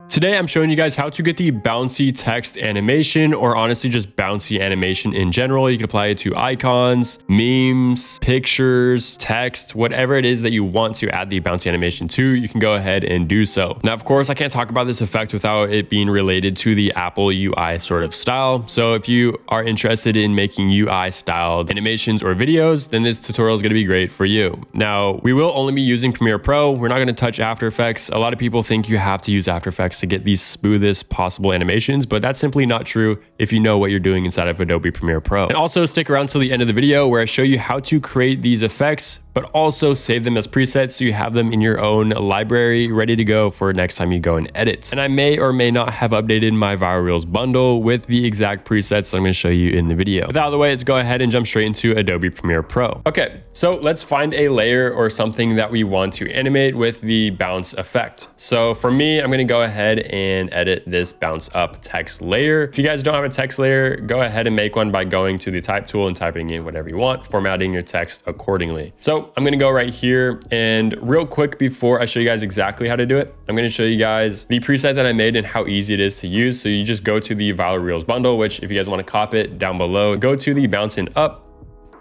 Today, I'm showing you guys how to get the bouncy text animation, or honestly just bouncy animation in general. You can apply it to icons, memes, pictures, text, whatever it is that you want to add the bouncy animation to, you can go ahead and do so. Now, of course, I can't talk about this effect without it being related to the Apple UI sort of style. So if you are interested in making UI styled animations or videos, then this tutorial is going to be great for you. Now, we will only be using Premiere Pro. We're not going to touch After Effects. A lot of people think you have to use After Effects to get these smoothest possible animations, but that's simply not true if you know what you're doing inside of Adobe Premiere Pro. And also stick around till the end of the video where I show you how to create these effects, but also save them as presets so you have them in your own library ready to go for next time you go and edit. And I may or may not have updated my Viral Reels bundle with the exact presets that I'm going to show you in the video. With that out of the way, let's go ahead and jump straight into Adobe Premiere Pro. Okay, so let's find a layer or something that we want to animate with the bounce effect. So for me, I'm going to go ahead and edit this bounce up text layer. If you guys don't have a text layer, go ahead and make one by going to the type tool and typing in whatever you want, formatting your text accordingly. So I'm going to go right here, and real quick before I show you guys exactly how to do it, I'm going to show you guys the preset that I made and how easy it is to use. So you just go to the Viral Reels bundle, which if you guys want to copy it down below, go to the bouncing up,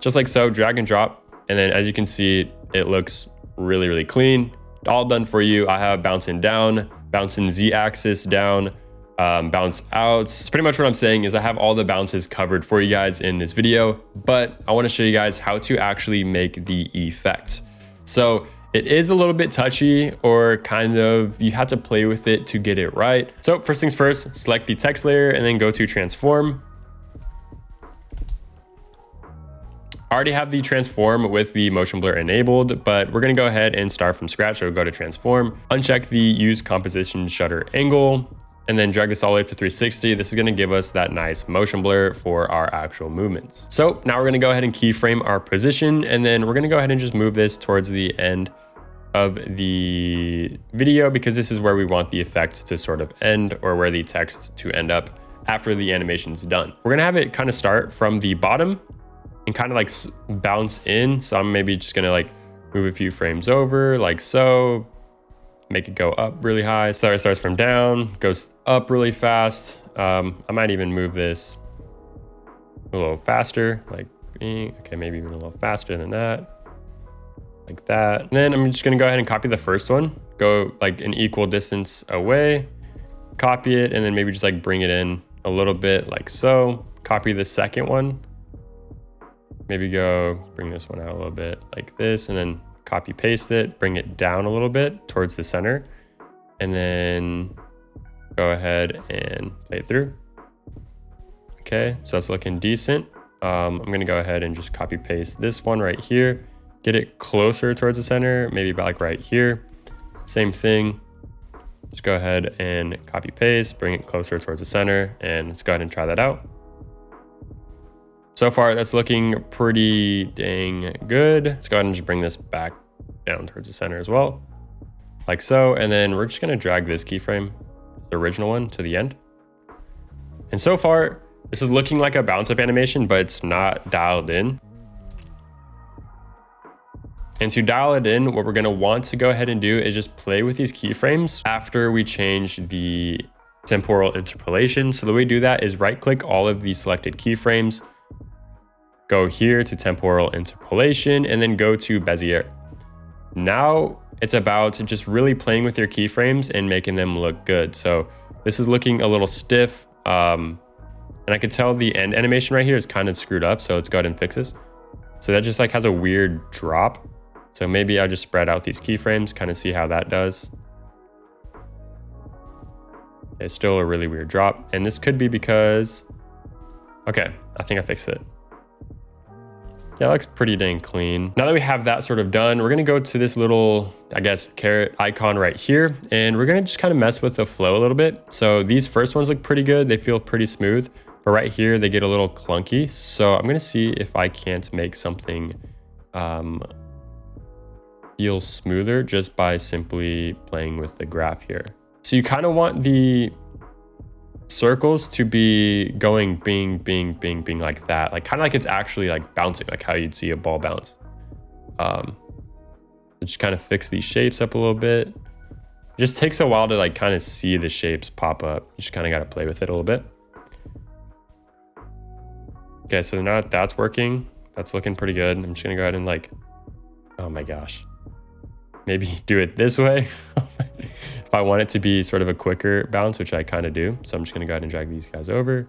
just like so, drag and drop. And then as you can see, it looks really, really clean. All done for you. I have bouncing down, bouncing Z-axis down, bounce outs. Pretty much what I'm saying is I have all the bounces covered for you guys in this video, but I want to show you guys how to actually make the effect. So it is a little bit touchy, or kind of, you have to play with it to get it right. So first things first, select the text layer and then go to transform. I already have the transform with the motion blur enabled, but we're going to go ahead and start from scratch. So go to transform, uncheck the use composition shutter angle, and then drag this all the way up to 360. This is going to give us that nice motion blur for our actual movements. So now we're going to go ahead and keyframe our position, and then we're going to go ahead and just move this towards the end of the video, because this is where we want the effect to sort of end, or where the text to end up after the animation's done. We're going to have it kind of start from the bottom and kind of like bounce in. So I'm maybe just going to like move a few frames over like so. Make it go up really high. So it starts from down, goes up really fast. I might even move this a little faster, like, okay, maybe even a little faster than that, like that. And then I'm just gonna go ahead and copy the first one, go like an equal distance away, copy it, and then maybe just like bring it in a little bit like so. Copy the second one, maybe go bring this one out a little bit like this, and then copy paste it, bring it down a little bit towards the center, and then go ahead and play it through. Okay, so that's looking decent. I'm gonna go ahead and just copy paste this one right here, get it closer towards the center, maybe about like right here. Same thing, just go ahead and copy paste, bring it closer towards the center, and let's go ahead and try that out. So far, that's looking pretty dang good. Let's go ahead and just bring this back down towards the center as well, like so. And then we're just gonna drag this keyframe, the original one, to the end. And so far, this is looking like a bounce up animation, but it's not dialed in. And to dial it in, what we're gonna want to go ahead and do is just play with these keyframes after we change the temporal interpolation. So the way we do that is right click all of the selected keyframes, go here to temporal interpolation, and then go to Bezier. Now it's about just really playing with your keyframes and making them look good. So this is looking a little stiff. And I can tell the end animation right here is kind of screwed up. So let's go ahead and fix this. So that just like has a weird drop. So maybe I'll just spread out these keyframes, kind of see how that does. It's still a really weird drop. And this could be because, okay, I think I fixed it. Yeah, it looks pretty dang clean. Now that we have that sort of done, we're gonna go to this little, I guess, caret icon right here, and we're gonna just kind of mess with the flow a little bit. So these first ones look pretty good. They feel pretty smooth, but right here, they get a little clunky. So I'm gonna see if I can't make something feel smoother just by simply playing with the graph here. So you kind of want the circles to be going bing, bing, bing, bing like that. Like kind of like it's actually like bouncing, like how you'd see a ball bounce. Just kind of fix these shapes up a little bit. just takes a while to like kind of see the shapes pop up. You just kind of got to play with it a little bit. Okay, so now that's working. That's looking pretty good. I'm just gonna go ahead and like, oh my gosh. Maybe do it this way. If I want it to be sort of a quicker bounce, which I kind of do. So I'm just gonna go ahead and drag these guys over.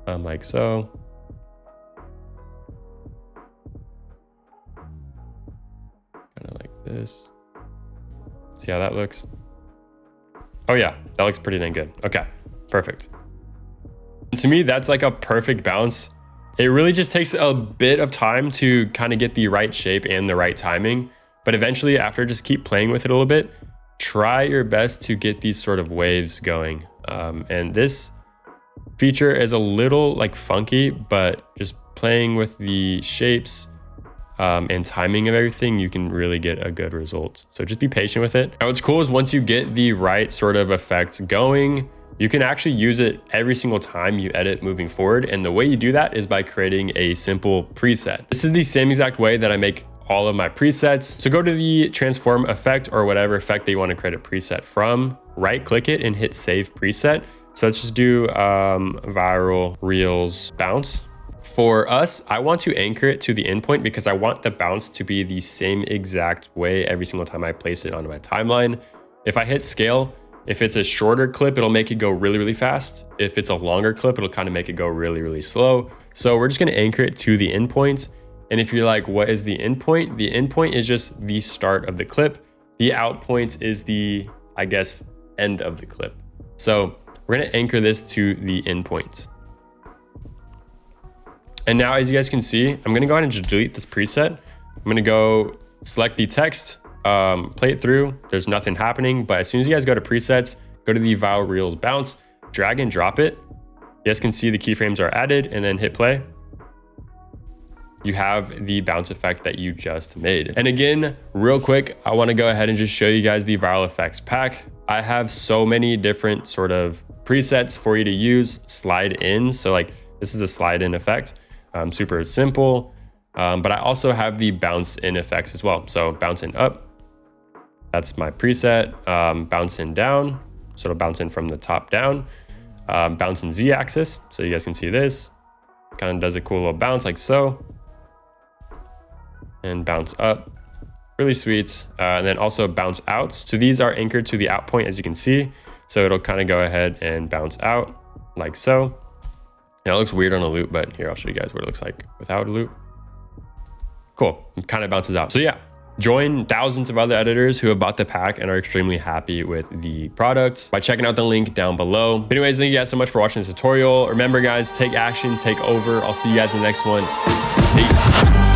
Like so. Kind of like this. See how that looks? Oh yeah, that looks pretty dang good. Okay, perfect. And to me, that's like a perfect bounce. It really just takes a bit of time to kind of get the right shape and the right timing. But eventually, after just keep playing with it a little bit, try your best to get these sort of waves going. And this feature is a little like funky, but just playing with the shapes and timing of everything, you can really get a good result. So just be patient with it. Now what's cool is once you get the right sort of effect going, you can actually use it every single time you edit moving forward. And the way you do that is by creating a simple preset. This is the same exact way that I make all of my presets. So go to the transform effect or whatever effect that you want to create a preset from, right click it and hit save preset. So let's just do viral reels bounce. For us, I want to anchor it to the endpoint because I want the bounce to be the same exact way every single time I place it onto my timeline. If I hit scale, if it's a shorter clip, it'll make it go really, really fast. If it's a longer clip, it'll kind of make it go really, really slow. So we're just going to anchor it to the endpoint. And if you're like, what is the endpoint? The endpoint is just the start of the clip. The out point is the, I guess, end of the clip. So we're going to anchor this to the endpoint. And now, as you guys can see, I'm going to go ahead and just delete this preset. I'm going to go select the text, play it through. There's nothing happening, but as soon as you guys go to presets, go to the viral reels bounce, drag and drop it. You guys can see the keyframes are added and then hit play. You have the bounce effect that you just made. And again, real quick, I want to go ahead and just show you guys the viral effects pack. I have so many different sort of presets for you to use, slide in. So like this is a slide in effect. Super simple, but I also have the bounce in effects as well. So bouncing up, that's my preset. Bouncing down, sort of bouncing from the top down. Bouncing Z-axis, so you guys can see this. Kind of does a cool little bounce like so. And bounce up, really sweet. And then also bounce outs. So these are anchored to the out point, as you can see. So it'll kind of go ahead and bounce out like so. Now it looks weird on a loop, but here, I'll show you guys what it looks like without a loop. Cool, it kind of bounces out. So yeah, join thousands of other editors who have bought the pack and are extremely happy with the product by checking out the link down below. But anyways, thank you guys so much for watching this tutorial. Remember guys, take action, take over. I'll see you guys in the next one. Peace.